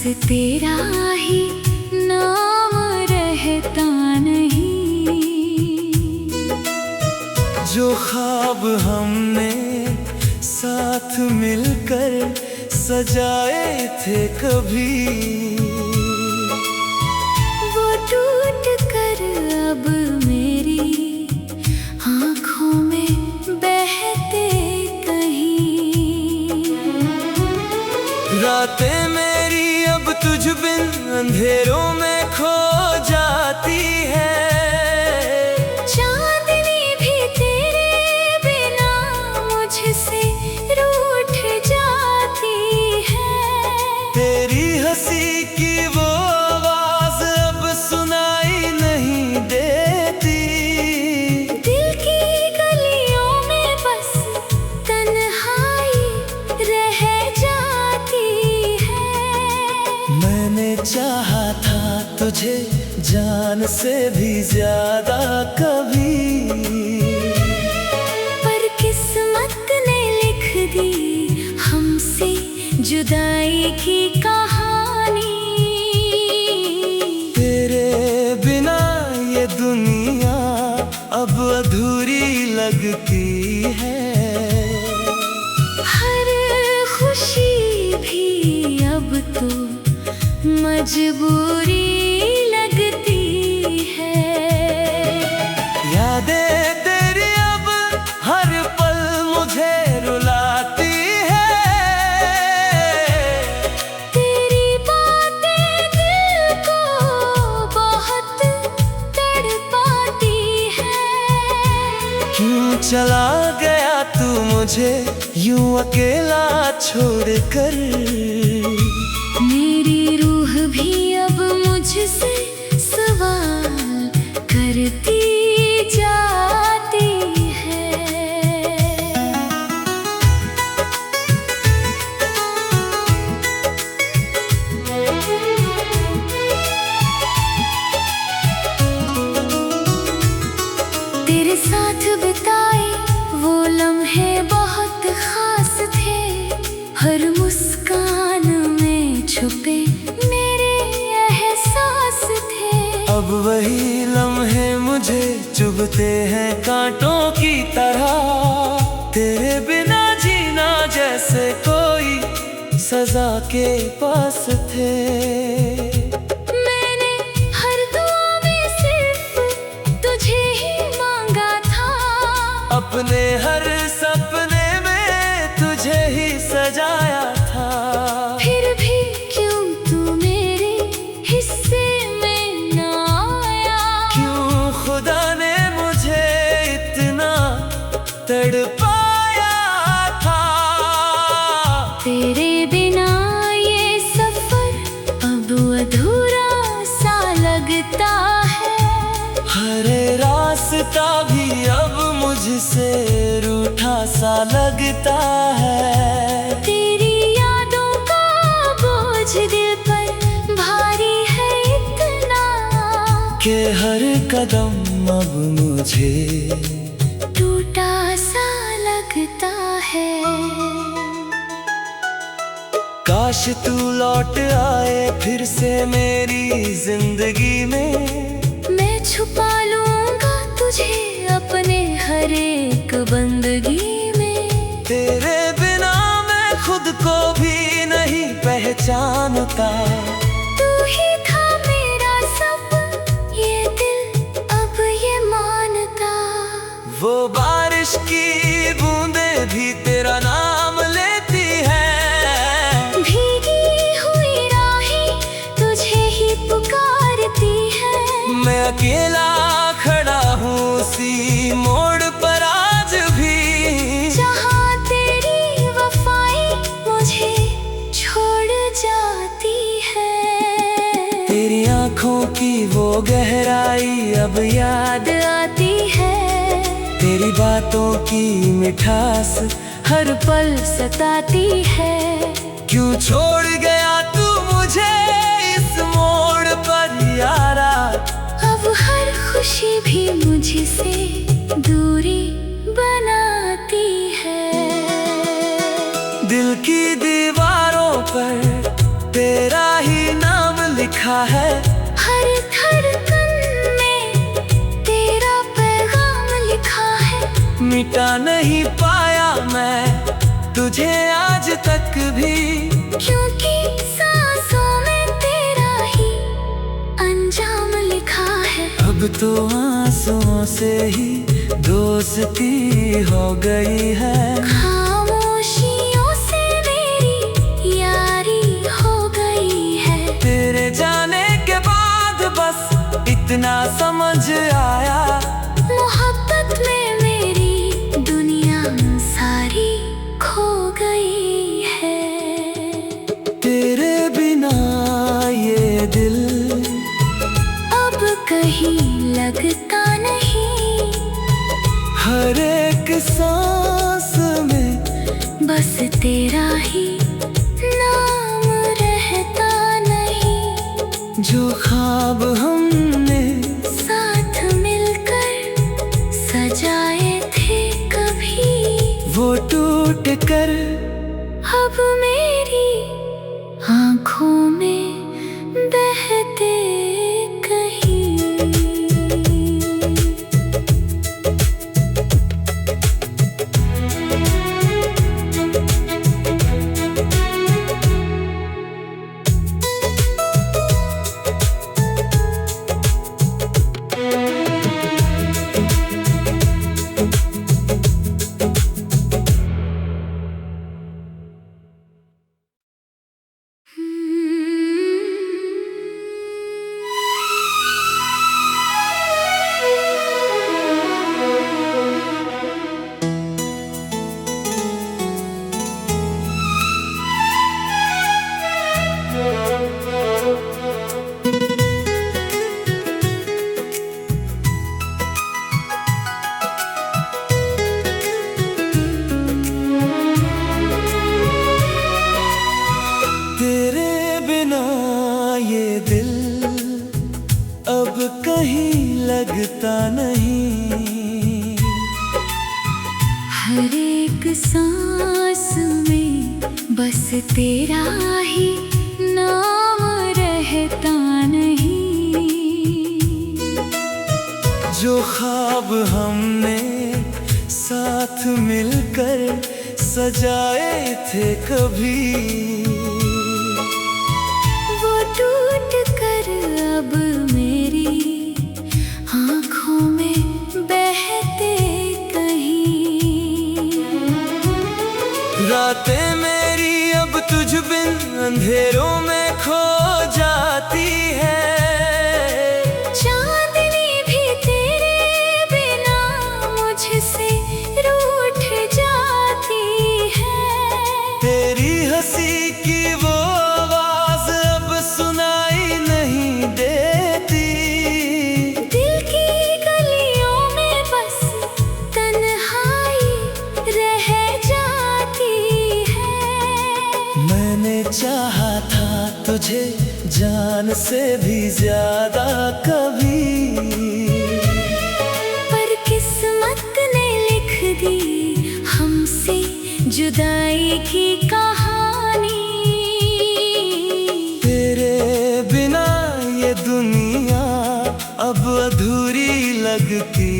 तेरा ही नाम रहता नहीं। जो ख्वाब हमने साथ मिलकर सजाए थे कभी, वो टूट कर अब मेरी आँखों में बहते कहीं। रातें मेरी अब तुझ बिन अंधेरों में खो जाती है। चांदनी भी तेरे बिना मुझसे रूठ जाती है। तेरी हंसी की वो आवाज अब सुनाई नहीं देती। दिल की गलियों में बस तन्हाई रह जाती है। मैंने चाहा था तुझे जान से भी ज्यादा कभी, पर किस्मत ने लिख दी हमसे जुदाई की कहानी। तेरे बिना ये दुनिया अब अधूरी लगती है। हर खुशी भी अब तो मजबूरी लगती है। यादें तेरी अब हर पल मुझे रुलाती है। तेरी बातें दिल को बहुत तड़पाती है। क्यों चला गया तू मुझे यूं अकेला छोड़कर। मेरी रूह भी अब मुझसे सवाल करती जाती है। तेरे साथ बिताए वो लम्हे बहुत खास थे। हर मुस्कान में छुपे मेरे एहसास थे। अब वही लम्हे मुझे चुभते हैं कांटों की तरह। तेरे बिना जीना जैसे कोई सजा के पास थे। मैंने हर दुआ में सिर्फ तुझे ही मांगा था। अपने हर सपने में तुझे ही सजाया था। फिर भी क्यों तू मेरे हिस्से में ना आया। क्यों खुदा ने मुझे इतना तड़पाया था। तेरे बिना ये सफर अब अधूरा सा लगता है। हर रास्ता भी अब मुझसे रूठा सा लगता है। तेरी यादों का बोझ दिल पर भारी है इतना कि हर कदम अब मुझे टूटा सा लगता है। काश तू लौट आए फिर से मेरी जिंदगी में। मैं छुपा लूंगा तुझे अपने हर एक बंदगी में। तेरे बिना मैं खुद को भी नहीं पहचानता। तू ही था मेरा सब ये दिल अब ये मानता। वो बारिश की बूंदें भी तेरा नाम लेती है। भीगी हुई राहें तुझे ही पुकारती है। मैं अकेला खड़ा हूँ उसी मोड़ पर आज भी। जहाँ तेरी वफाएं मुझे छोड़ जाती है। तेरी आँखों की वो गहराई अब याद आती है। तेरी बातों की मिठास हर पल सताती है। क्यों छोड़ गया तू मुझे इस मोड़ पर यारा। अब हर खुशी भी मुझसे दूरी बनाती है। दिल की दीवारों पर तेरा ही लिखा है। हर धड़कन में तेरा पैगाम लिखा है। मिटा नहीं पाया मैं तुझे आज तक भी, क्योंकि सांसों में तेरा ही अंजाम लिखा है। अब तो आंसुओं से ही दोस्ती हो गई है। खामोशियों से मेरी यारी हो गई है। तेरे जाने के बाद बस इतना समझ आया, मोहब्बत में मेरी दुनिया सारी खो गई है। तेरे बिना ये दिल अब कहीं लगता नहीं। हर एक सांस में बस तेरा ही नाम रहता नहीं। जो ख्वाब हमने साथ मिलकर सजाए थे कभी, वो टूट कर अब मेरी आँखों में बहते कहीं। तेरे बिना ये दिल अब कहीं लगता नहीं। हर एक सांस में बस तेरा ही नाम रहता नहीं। जो ख्वाब हमने साथ मिलकर सजाए थे कभी, वो टूट कर अब मेरी आँखों में बहते कहीं। रातें मेरी अब तुझ बिन अंधेरों में खो जाती है। चांदनी भी तेरे बिना मुझसे रूठ जाती है। तेरी हंसी की वो आवाज अब सुनाई नहीं देती। दिल की गलियों में बस तन्हाई रह जाती है। मैंने चाहा था तुझे जान से भी ज्यादा कभी, पर किस्मत ने लिख दी हमसे जुदाई की कहानी। तेरे बिना ये दुनिया अब अधूरी लगती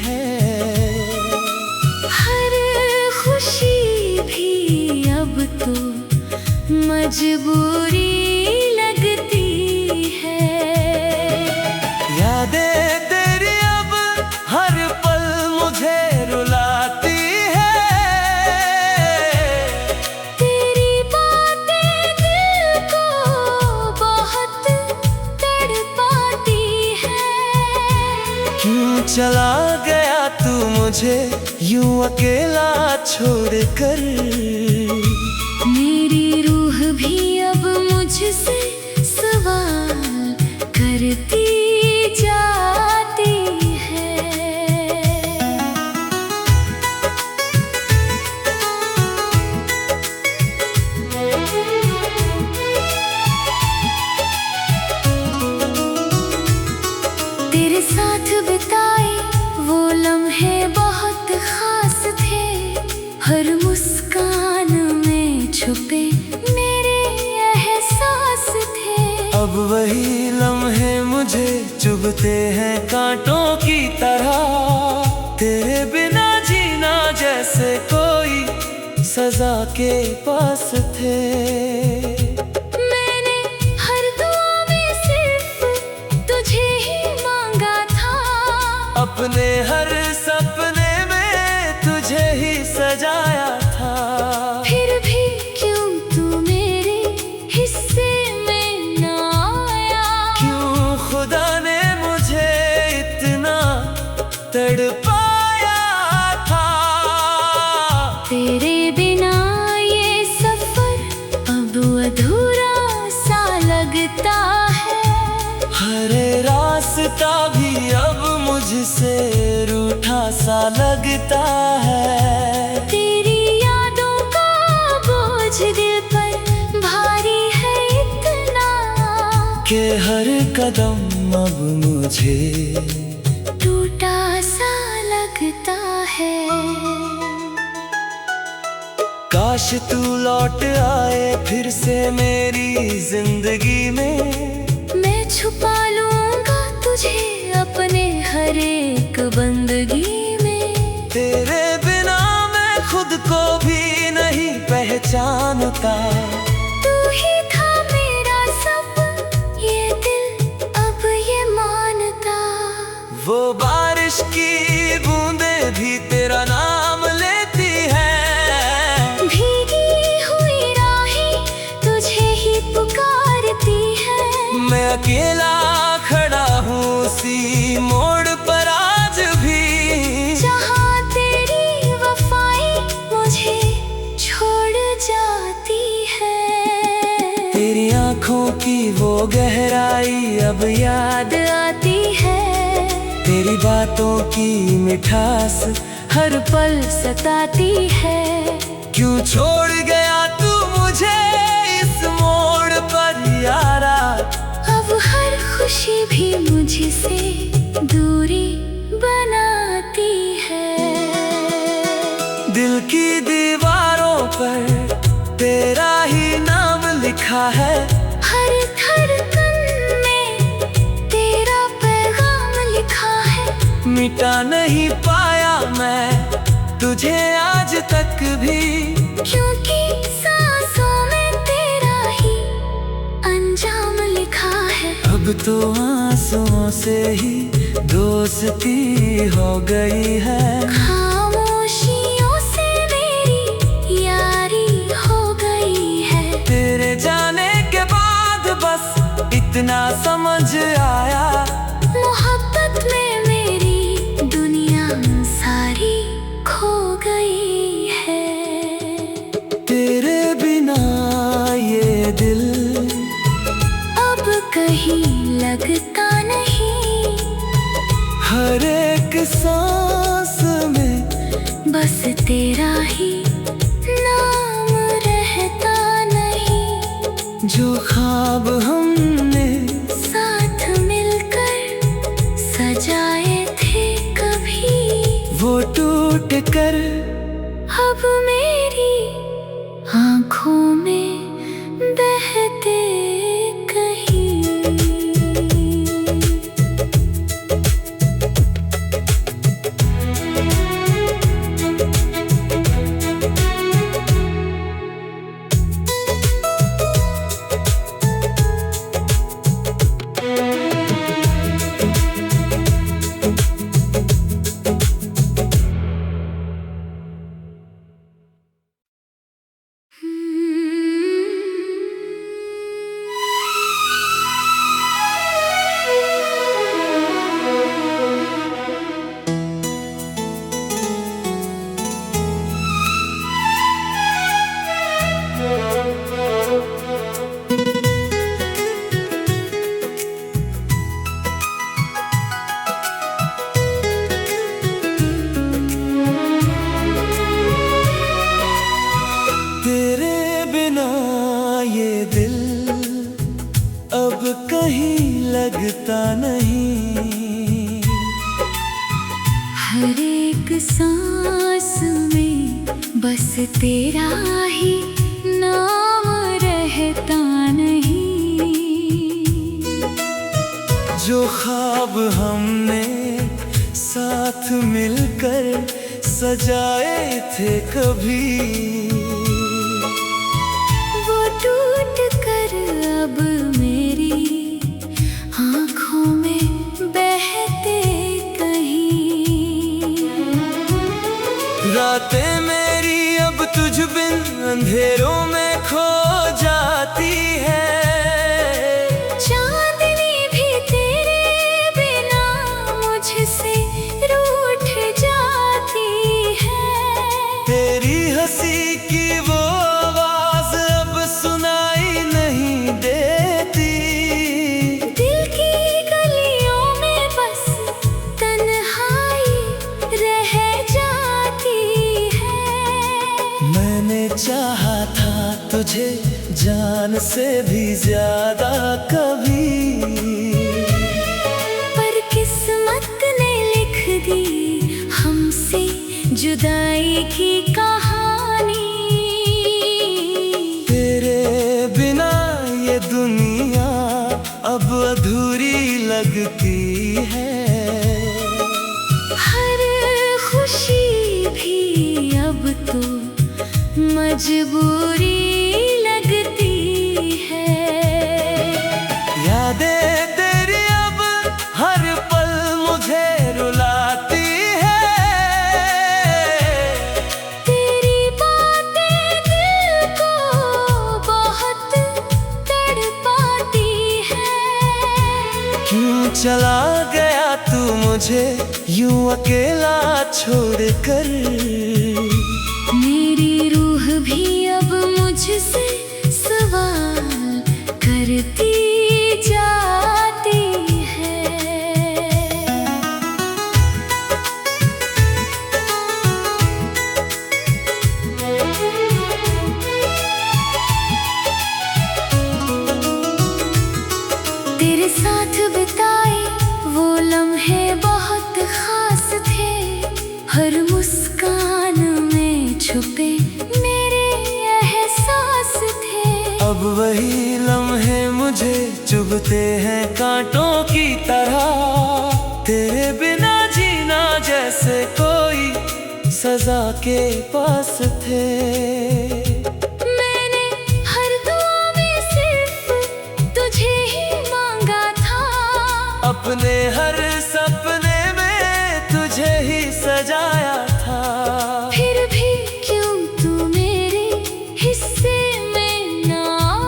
है। हर खुशी भी अब तो मजबूरी लगती है। यादें तेरी अब हर पल मुझे रुलाती है। तेरी बातें दिल को बहुत तड़पाती है। क्यों चला गया तू मुझे यूं अकेला छोड़कर। मेरी रूह भी अब मुझसे सवाल करती जाती है। तेरे साथ बिताए वो लम्हे बहुत खास थे। हर मुस्कान में छुपे मेरे एहसास अब वही लम्हे मुझे चुभते हैं कांटों की तरह। तेरे बिना जीना जैसे कोई सजा के पास थे। मैंने हर दुआ में सिर्फ तुझे ही मांगा था। अपने हर सपने में तुझे ही सजाया था। फिर भी क्यों तू मेरे हिस्से में ना आया? क्यों खुदा ने मुझे इतना तड़पाया था। तेरे बिना ये सफर अब अधूरा सा लगता है। हर रास्ता भी अब मुझसे रूठा सा लगता है। तेरी यादों का बोझ दिल पर भारी है इतना कि हर कदम अब मुझे टूटा सा लगता है। काश तू लौट आए फिर से मेरी जिंदगी में। मैं छुपा लूंगा तुझे अपने हर एक बंदगी में। तेरे बिना मैं खुद को भी नहीं पहचानता। तू ही था मेरा सब, ये दिल अब ये मानता। वो बारिश की बूंदें भी तेरा नाम लेती है। भीगी हुई राहें तुझे ही पुकारती है। मैं अकेला खड़ा हूँ उसी मोड़ पर आज भी, जहाँ तेरी वफाएं मुझे छोड़ जाती है। तेरी आंखों की वो गहराई अब याद आती है। तेरी बातों की मिठास हर पल सताती है। क्यों छोड़ गया तू मुझे इस मोड़ पर यारा। अब हर खुशी भी मुझसे दूरी बनाती है। दिल की दीवारों पर तेरा ही नाम लिखा है। हर धड़कन में तेरा पैगाम लिखा है। मिटा नहीं पाया मैं तुझे आज तक भी, क्योंकि सांसों में तेरा ही अंजाम लिखा है। अब तो आंसुओं से ही दोस्ती हो गई है। खामोशियों से मेरी यारी हो गई है। तेरे जाने के बाद बस इतना समझ आया। मोहब्बत में मेरी दुनिया सारी खो गई है। तेरे बिना ये दिल अब कहीं लगता नहीं। हर एक सांस में बस तेरा ही नाम रहता नहीं। जो ख्वाब हमने साथ मिलकर सजाए थे कभी, वो टूट कर अब मेरी आँखों में बहते कहीं। लगता नहीं। हर एक सांस में बस तेरा ही नाम रहता नहीं। जो ख्वाब हमने साथ मिलकर सजाए थे कभी, वो टूट कर अब मेरी आँखों में बहते कहीं। रातें मेरी अब तुझ बिन अंधेरों में खो जाती है, चांदनी भी तेरे बिना मुझसे रूठ जाती है। तेरी हंसी की वो आवाज अब सुनाई नहीं देती, दिल की गलियों में बस तन्हाई रह जाती है। मैंने चाहा था तुझे जान से भी ज्यादा कभी, पर किस्मत ने लिख दी हमसे जुदाई की कहानी। तेरे बिना ये दुनिया अब अधूरी लगती है, हर खुशी भी अब तो मजबूरी लगती है। यादें तेरी अब हर पल मुझे रुलाती है, तेरी बातें दिल को बहुत तड़पाती है। क्यों चला गया तू मुझे यूं अकेला छोड़कर, मेरी रूह भी अब मुझसे सवाल करती जाती है। तेरे साथ बिताए वो लम्हे बहुत खास थे, हर मुस्कान में छुपे मेरे एहसास थे। अब वही लम्हे मुझे चुभते हैं कांटों की तरह, तेरे बिना जीना जैसे कोई सजा के पास थे। मैंने हर दुआ में सिर्फ तुझे ही मांगा था, अपने हर सपने में तुझे ही सजाया था, फिर भी क्यों तू मेरे हिस्से में ना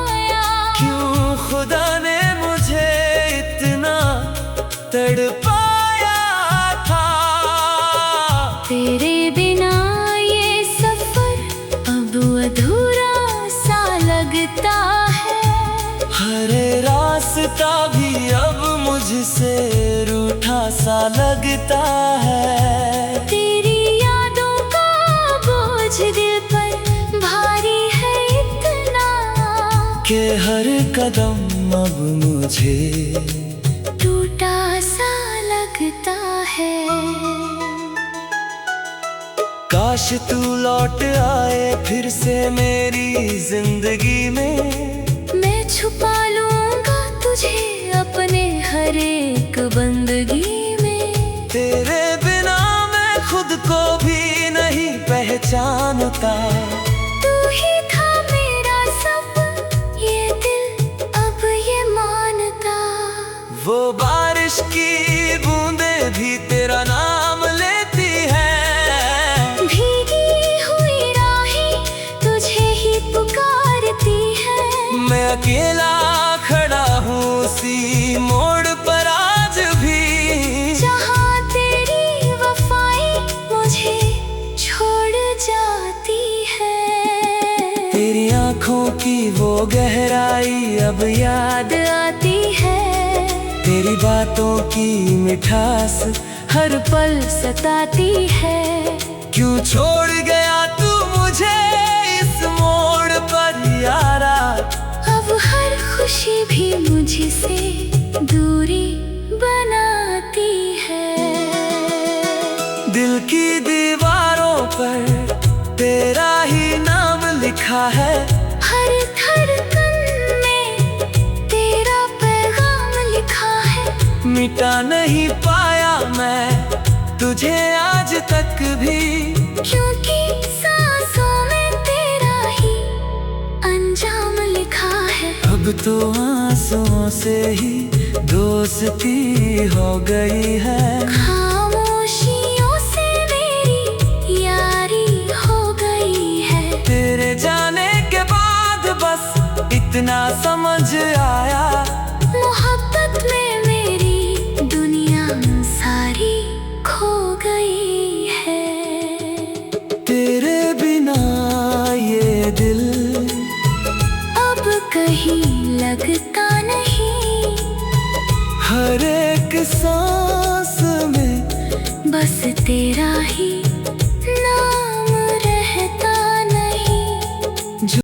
आया। क्यों खुदा ने मुझे इतना तड़पाया था। तेरे बिना ये सफर अब अधूरा सा लगता है, हर रास्ता भी अब मुझसे रूठा सा लगता है। तेरी यादों का बोझ दिल पर भारी है इतना, कि हर कदम अब मुझे टूटा सा लगता है। काश तू लौट आए फिर से मेरी जिंदगी में, मैं छुपा लूंगा तुझे अपने हर एक बंदगी में। तेरे बिना मैं खुद को भी नहीं पहचानता, तू ही था मेरा सब, ये दिल अब ये मानता। वो बारिश की बूंदें भी तेरा नाम लेती है, भीगी हुई राहें तुझे ही पुकारती है। मैं अकेला खड़ा हूँ उसी मोड़ पर आज भी, जहाँ तेरी वफाई मुझे छोड़ जाती है। तेरी आँखों की वो गहराई अब याद आती है, तेरी बातों की मिठास हर पल सताती है। क्यों छोड़ गया तू मुझे इस मोड़ पर यारा, अब हर खुशी भी मुझसे दूरी बनाती है। दिल की दीवारों पर तेरा ही नाम लिखा है, हर धड़कन में तेरा पैगाम लिखा है। मिटा नहीं पाया मैं तुझे आज तक भी, क्योंकि सांसों में तेरा ही अंजाम लिखा है। अब तो आंसुओं से ही दोस्ती हो गई है, खामोशियों से मेरी यारी हो गई है। तेरे जाने के बाद बस इतना समझ आया, मोहब्बत में मेरी दुनिया सारी खो गई है। तेरे बिना ये दिल अब कहीं लगता नहीं, हर एक सांस में बस तेरा ही नाम